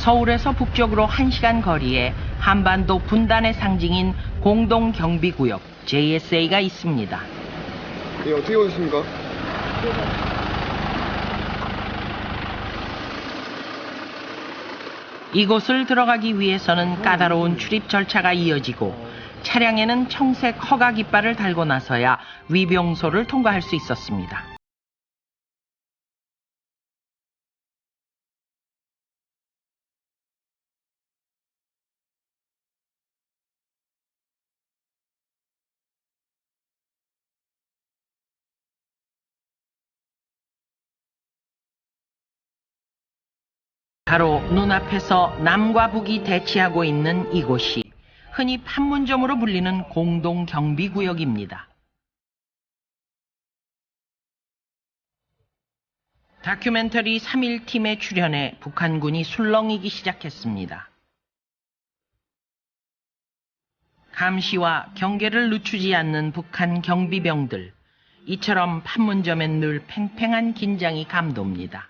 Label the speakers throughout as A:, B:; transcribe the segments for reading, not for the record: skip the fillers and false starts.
A: 서울에서 북쪽으로 1시간 거리에 한반도 분단의 상징인 공동경비구역 JSA가 있습니다.
B: 예, 어떻게 오셨습니까?
A: 이곳을 들어가기 위해서는 까다로운 출입 절차가 이어지고 차량에는 청색 허가 깃발을 달고 나서야 위병소를 통과할 수 있었습니다. 바로 눈앞에서 남과 북이 대치하고 있는 이곳이 흔히 판문점으로 불리는 공동경비구역입니다. 다큐멘터리 3.1팀에 출연해 북한군이 술렁이기 시작했습니다. 감시와 경계를 늦추지 않는 북한 경비병들. 이처럼 판문점엔 늘 팽팽한 긴장이 감돕니다.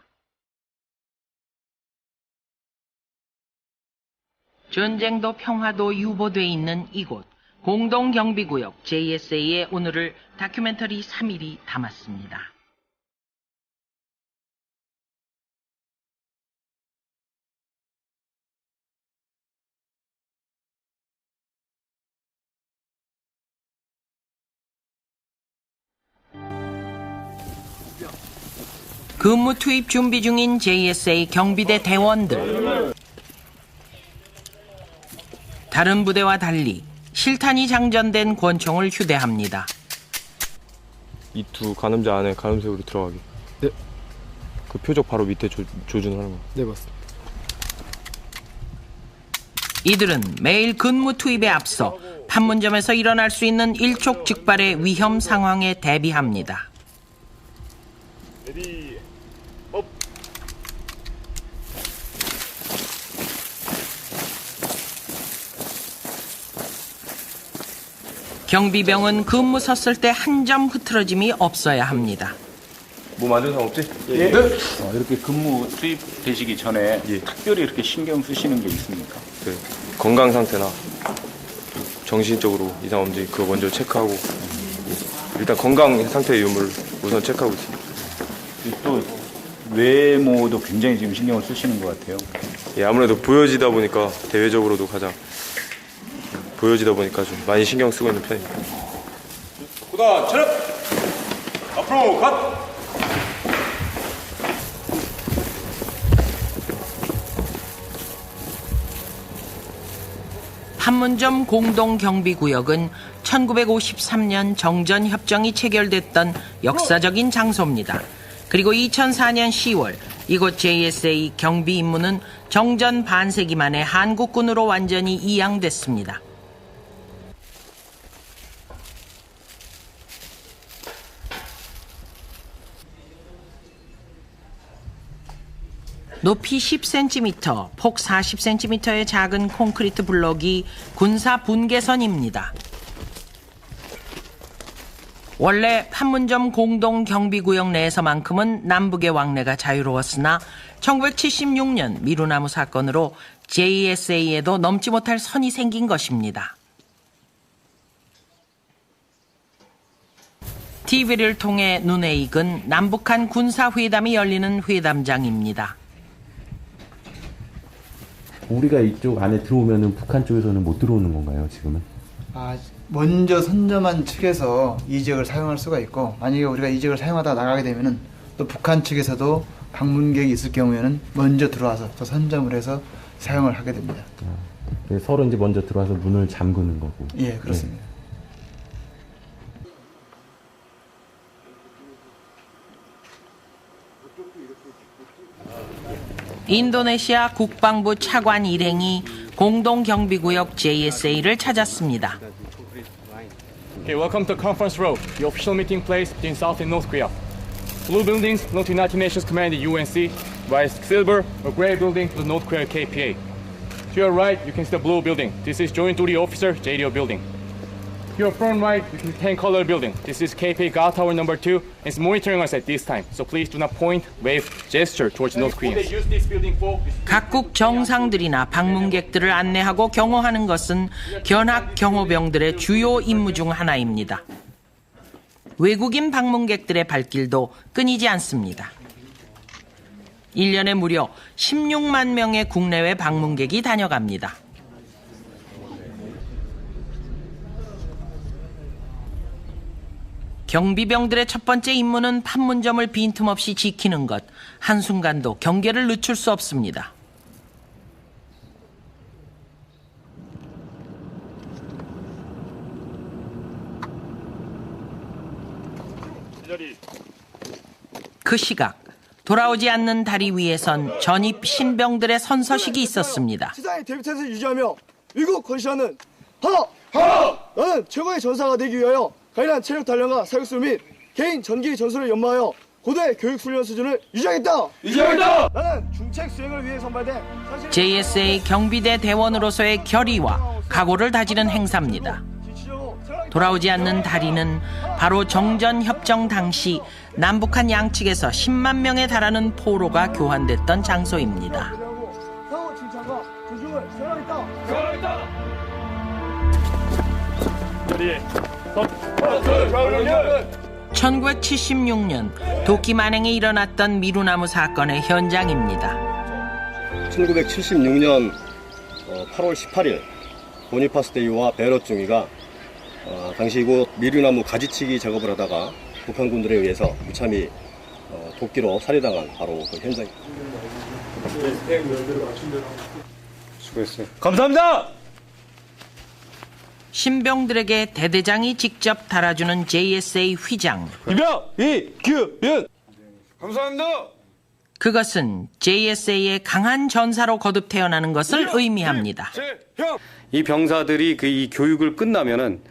A: 전쟁도 평화도 유보돼 있는 이곳 공동경비구역 JSA의 오늘을 다큐멘터리 3.1이 담았습니다. 근무 투입 준비 중인 JSA 경비대 대원들. 다른 부대와 달리 실탄이 장전된 권총을 휴대합니다.
B: 이 두 가늠자 안에 가늠쇠우로 들어가게.
C: 네.
B: 그 표적 바로 밑에 조준을 하는 거.
C: 네, 맞습니다.
A: 이들은 매일 근무 투입에 앞서 판문점에서 일어날 수 있는 일촉즉발의 위험 상황에 대비합니다.
B: 레디, 업.
A: 경비병은 근무 섰을 때 한 점 흐트러짐이 없어야 합니다.
B: 뭐 만든 사람 없지?
C: 예.
D: 이렇게 근무 투입되시기 전에 특별히 이렇게 신경 쓰시는 게 있습니까?
B: 네. 건강 상태나 정신적으로 이상 없는지 그거 먼저 체크하고 일단 건강 상태의 유무를 우선 체크하고 있습니다.
D: 또 외모도 굉장히 지금 신경을 쓰시는 것 같아요.
B: 예, 아무래도 보여지다 보니까 대외적으로도 가장 보여지다 보니까 좀 많이 신경 쓰고 있는 편입니다.
E: 구단 차렷! 앞으로 갓!
A: 판문점 공동경비구역은 1953년 정전협정이 체결됐던 역사적인 장소입니다. 그리고 2004년 10월 이곳 JSA 경비 임무는 정전 반세기 만에 한국군으로 완전히 이양됐습니다. 높이 10cm, 폭 40cm의 작은 콘크리트 블록이 군사 분계선입니다. 원래 판문점 공동경비구역 내에서만큼은 남북의 왕래가 자유로웠으나 1976년 미루나무 사건으로 JSA에도 넘지 못할 선이 생긴 것입니다. TV를 통해 눈에 익은 남북한 군사회담이 열리는 회담장입니다.
F: 우리가 이쪽 안에 들어오면은 북한 쪽에서는 못 들어오는 건가요, 지금은?
C: 먼저 선점한 측에서 이 지역을 사용할 수가 있고, 만약에 우리가 이 지역을 사용하다 나가게 되면은 또 북한 측에서도 방문객이 있을 경우에는 먼저 들어와서 또 선점을 해서 사용을 하게 됩니다.
F: 서로 이제 먼저 들어와서 문을 잠그는 거고.
C: 예, 그렇습니다.
A: 인도네시아 국방부 차관 일행이 공동경비구역 JSA를 찾았습니다.
E: Okay, welcome to Conference Row, the official meeting place between South and North Korea. Blue buildings belong to United Nations Command, the UNC, while silver or gray building to the North Korea KPA. To your right, you can see the blue building. This is Joint Duty Officer JDO building. Your front right, you can 10-color building. This is KP Guard Tower number 2. And it's monitoring us at this time. So please do not point, wave, gesture towards North Koreans. They use this building for...
A: 각국 정상들이나 방문객들을 안내하고 경호하는 것은 견학 경호병들의 주요 임무 중 하나입니다. 외국인 방문객들의 발길도 끊이지 않습니다. 1년에 무려 16만 명의 국내외 방문객이 다녀갑니다. 경비병들의 첫 번째 임무는 판문점을 빈틈없이 지키는 것. 한순간도 경계를 늦출 수 없습니다. 그 시각 돌아오지 않는 다리 위에선 전입 신병들의 선서식이 있었습니다.
G: 세상의 대비태세를 유지하며 위국 건실하는 하나! 나는 최고의 전사가 되기 위하여 강인한 체력 단련과 사육술 및 개인 전기 전술을 연마하여 고도의 교육 훈련 수준을 유지하겠다! 나는 중책 수행을 위해 선발된
A: JSA 경비대 대원으로서의 결의와 각오를 다지는 행사입니다. 돌아오지 않는 다리는 바로 정전협정 당시 남북한 양측에서 10만 명에 달하는 포로가 교환됐던 장소입니다.
G: 상호 칭찬과 존중을 수행하겠다!
A: 1976년 도끼 만행이 일어났던 미루나무 사건의 현장입니다.
H: 1976년 8월 18일 보니파스 대위와 베럿 중위가 당시 이곳 미루나무 가지치기 작업을 하다가 북한군들에 의해서 무참히 도끼로 살해당한 바로 그 현장입니다.
B: 수고했어요.
D: 감사합니다.
A: 신병들에게 대대장이 직접 달아주는 JSA 휘장.
D: 이병 이규윤.
B: 감사합니다.
A: 그것은 JSA의 강한 전사로 거듭 태어나는 것을 의미합니다.
I: 이 병사들이 이 교육을 끝나면은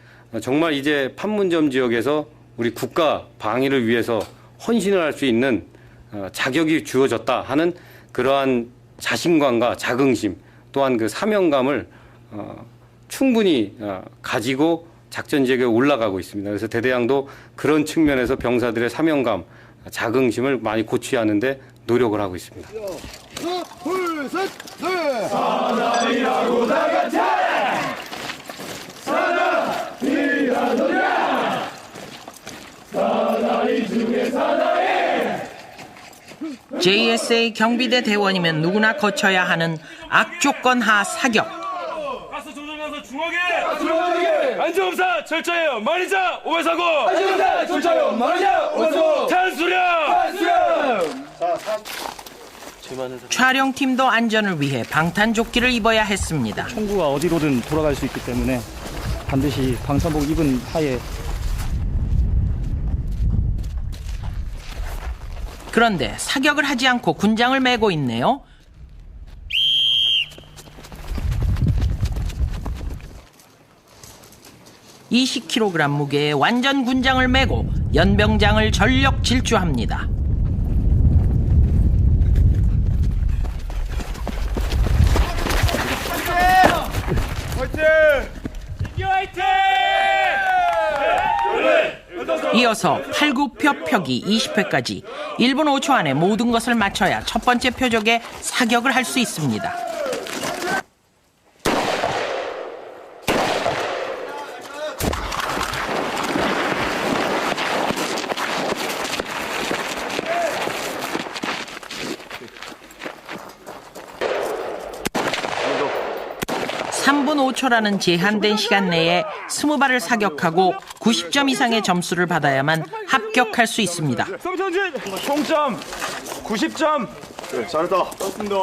I: 정말 이제 판문점 지역에서 우리 국가 방위를 위해서 헌신을 할 수 있는 자격이 주어졌다 하는 그러한 자신감과 자긍심 또한 그 사명감을 충분히 가지고 작전 지역에 올라가고 있습니다. 그래서 대대장도 그런 측면에서 병사들의 사명감, 자긍심을 많이 고취하는데 노력을 하고 있습니다.
G: 하나, 둘, 셋, 넷!
D: 사나이라고 다 같이! 사나이라도냐! 사나이 중에 사나이!
A: JSA 경비대 대원이면 누구나 거쳐야 하는 악조건 하 사격.
E: 가스 조절면서 중하게! 안전검사 철저해요. 말이자 오해사고!
G: 안전검사 절차요! 말이자! 오해사고!
E: 탄수령!
A: 촬영팀도 안전을 위해 방탄조끼를 입어야 했습니다.
J: 총구가 어디로든 돌아갈 수 있기 때문에 반드시 방탄복 입은 하에.
A: 그런데 사격을 하지 않고 군장을 메고 있네요. (20kg) 무게의 완전 군장을 메고 연병장을 전력 질주합니다. 이어서 팔굽혀펴기 20회까지 1분 5초 안에 모든 것을 마쳐야 첫 번째 표적에 사격을 할 수 있습니다. (3분 5초라는) 제한된 시간 내에 20발을 사격하고 90점 이상의 점수를 받아야만 합격할 수 있습니다.
E: 성전진 총점 90점.
G: 네, 잘했다. 좋습니다.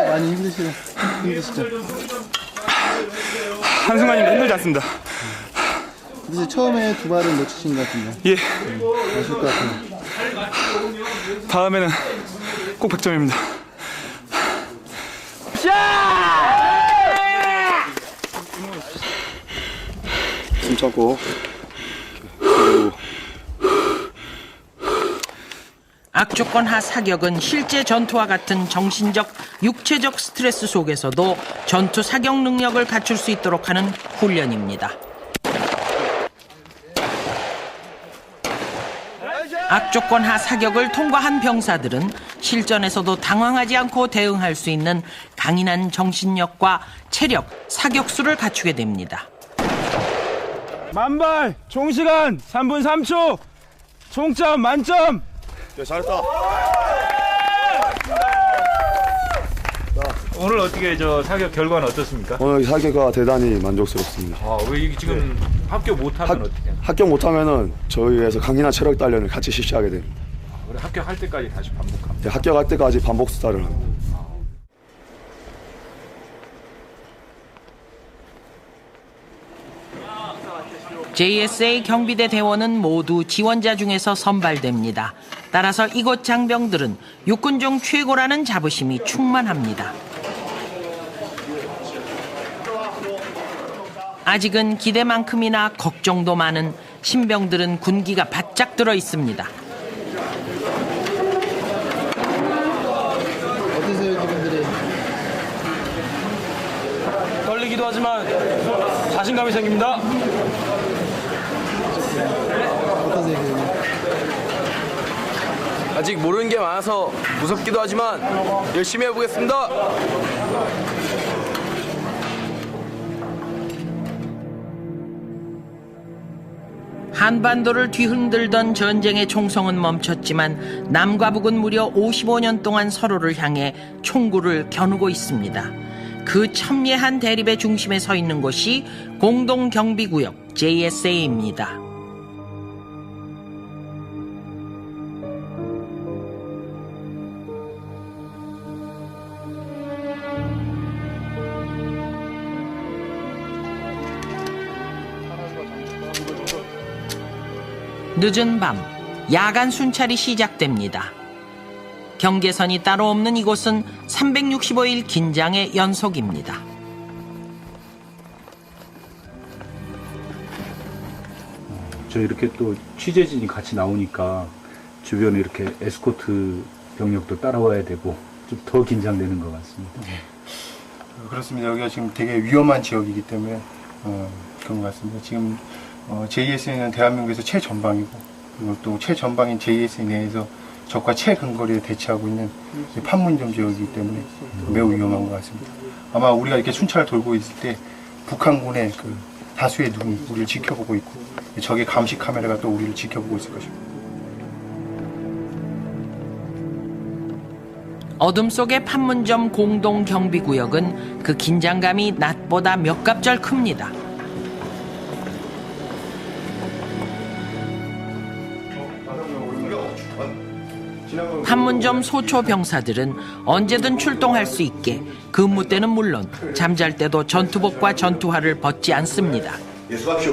C: 많이 힘드시죠?
E: 한순간이면 힘들지 않습니다.
C: 이제 처음에 두 발은 놓치신 것 같은데.
E: 예.
C: 아실 것 같아요.
E: 다음에는 꼭 100점입니다.
H: 숨 참고.
A: 악조건 하 사격은 실제 전투와 같은 정신적, 육체적 스트레스 속에서도 전투 사격 능력을 갖출 수 있도록 하는 훈련입니다. 악조건 하 사격을 통과한 병사들은 실전에서도 당황하지 않고 대응할 수 있는 강인한 정신력과 체력, 사격수를 갖추게 됩니다.
K: 만발, 총시간 3분 3초, 총점 만점.
H: 잘했다.
L: 오늘 어떻게 사격 결과는 어떻습니까?
M: 오늘 사격가 대단히 만족스럽습니다.
L: 왜 지금 합격 못하면 어떻게?
M: 합격 못하면은 저희에서 강인한 체력 단련을 같이 실시하게 됩니다.
L: 우리 합격할 때까지 다시 반복합니다.
M: 네, 합격할 때까지 반복 수사를 합니다.
A: JSA 경비대 대원은 모두 지원자 중에서 선발됩니다. 따라서 이곳 장병들은 육군 중 최고라는 자부심이 충만합니다. 아직은 기대만큼이나 걱정도 많은 신병들은 군기가 바짝 들어 있습니다.
C: 어떠세요, 기분들이?
K: 떨리기도 하지만 자신감이 생깁니다.
C: 어떠세요, 기분이?
K: 아직 모르는 게 많아서 무섭기도 하지만 열심히 해보겠습니다.
A: 한반도를 뒤흔들던 전쟁의 총성은 멈췄지만 남과 북은 무려 55년 동안 서로를 향해 총구를 겨누고 있습니다. 그 첨예한 대립의 중심에 서 있는 곳이 공동경비구역 JSA입니다. 늦은 밤, 야간 순찰이 시작됩니다. 경계선이 따로 없는 이곳은 365일 긴장의 연속입니다.
D: 저 이렇게 또 취재진이 같이 나오니까 주변에 이렇게 에스코트 병력도 따라와야 되고 좀 더 긴장되는 것 같습니다.
N: 그렇습니다. 여기가 지금 되게 위험한 지역이기 때문에 그런 것 같습니다. 지금 JSA는 대한민국에서 최전방이고 그리고 또 최전방인 JSA 내에서 적과 최근거리에 대치하고 있는 판문점 지역이기 때문에 매우 위험한 것 같습니다. 아마 우리가 이렇게 순찰을 돌고 있을 때 북한군의 그 다수의 눈이 우리를 지켜보고 있고 적의 감시 카메라가 또 우리를 지켜보고 있을 것입니다.
A: 어둠 속의 판문점 공동경비구역은 그 긴장감이 낮보다 몇 갑절 큽니다. 판문점 소초 병사들은 언제든 출동할 수 있게 근무 때는 물론 잠잘 때도 전투복과 전투화를 벗지 않습니다.
H: 예수합시오.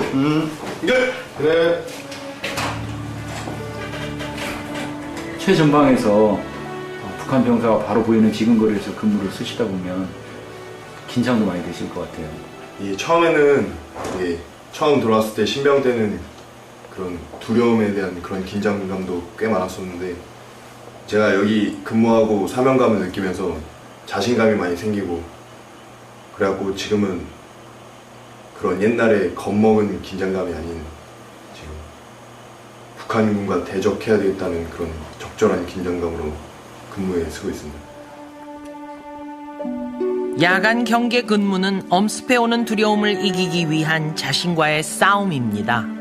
H: 그래.
D: 최전방에서 북한 병사가 바로 보이는 지근거리에서 근무를 쓰시다 보면 긴장도 많이 되실 것 같아요.
B: 처음에는 처음 들어왔을 때 신병 때는 그런 두려움에 대한 그런 긴장감도 꽤 많았었는데 제가 여기 근무하고 사명감을 느끼면서 자신감이 많이 생기고 그래갖고 지금은 그런 옛날에 겁먹은 긴장감이 아닌 지금 북한군과 대적해야 되겠다는 그런 적절한 긴장감으로 근무에 쓰고 있습니다.
A: 야간 경계 근무는 엄습해오는 두려움을 이기기 위한 자신과의 싸움입니다.